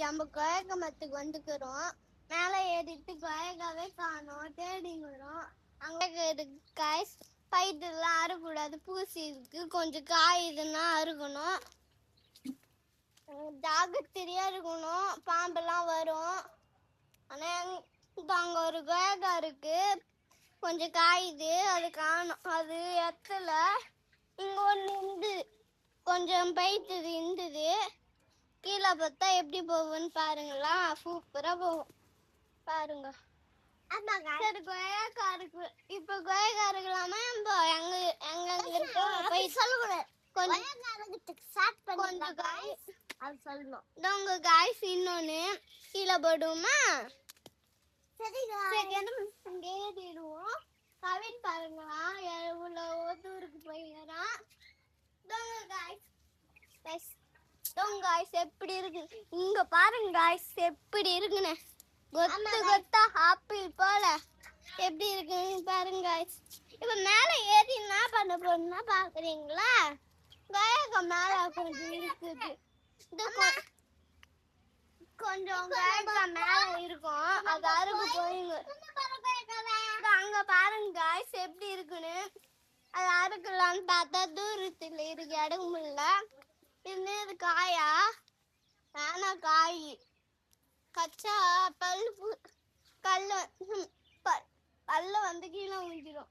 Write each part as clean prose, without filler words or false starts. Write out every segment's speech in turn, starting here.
இன்னைக்கு நம்ம கொயக்க மரத்துக்கு வந்துக்கிறோம். மேலே ஏறிட்டு கொயக்காவே காணோம், தேடிங்கிறோம். அங்கே காய்ஸ் பயிரெல்லாம் அறுக்கூடாது, பூசி இருக்கு, கொஞ்சம் காய் இதுன்னா அறுக்கணும். ஜாகிரதையா இருக்கணும், பாம்பெல்லாம் வரும். ஆனால் இப்போ அங்கே ஒரு கொயக்கா இருக்கு, கொஞ்சம் காயுது, அது காணும், அது எத்தல. இங்கே ஒன்று இருந்து கொஞ்சம் பயிற்றுது இருந்தது, கீழே பார்த்தா எப்படி போகும்னு பாருங்களா, சூப்பரா போகும் பாருங்க. சரி கொயக்கா இருக்கு, இப்ப கொயக்கா இருக்கலாமா? நம்ம எங்க எங்க இருக்கோம் கொஞ்சம் காய்ஸ் அது சொல்லணும். உங்க காய்ஸ் இன்னொன்னு கீழே போடுவோமா? சரி ஏறிடுவோம். கவின் பாருங்களா எவ்வளவு தூருக்கு போயிடறான். எப்படி இருக்கு இங்க பாருங்க காய்ஸ், எப்படி இருக்குன்னு கொத்து கொத்தா ஆப்பிள் போல எப்படி இருக்குன்னு பாருங்க காய்ஸ். இப்ப மேல ஏறி என்ன பண்ண போறோம்னா பாக்குறீங்களா, கொயக்கா மேல கொஞ்சம் இருக்குது, கொஞ்சம் கொயக்கா மேல இருக்கும், அது அறுப்பு போயிங்க. அங்க பாருங்க காய்ஸ் எப்படி இருக்குன்னு. அது அறுக்கலான்னு பார்த்தா தூரத்துல இருக்கு, இடம் இல்ல. இது காயா ஆனா காய் கச்சா பல்ல வந்து கீழே விழுந்துடும்.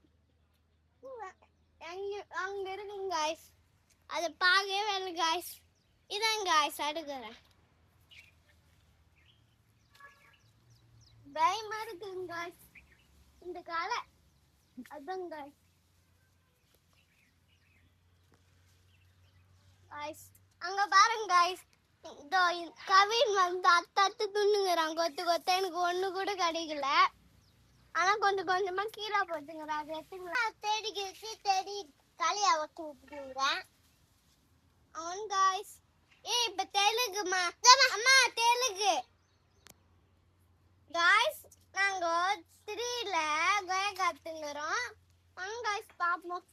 அங்க இருக்குங்க காய்ஸ், அதை பார்க்கவே வேலை காய்ஸ். இதான் காய்ஸ் அடுக்கிறேன், பயமா இருக்குங்க காய்ஸ் இந்த காலை. அதான் காய்ஸ் அங்க பாருங்க காய்ஸ், இதோ கவின் வந்து அத்தத்து துண்ணுங்கிறான் கொத்து கொத்த. எனக்கு ஒண்ணு கூட கிடைக்கல, ஆனா கொஞ்சம் கொஞ்சமா கீழே போட்டுங்கிறான். அது எடுத்துக்கலாம் தேடி களியா வச்சு விட்டுங்கிறேன் அவன் காய்ஸ். இப்ப தெலுங்குமா அம்மா, தெலுங்கு காய்ஸ். நாங்க 3ல கொயக்காத்துங்கிறோம். காய்ஸ் பாப்போம்.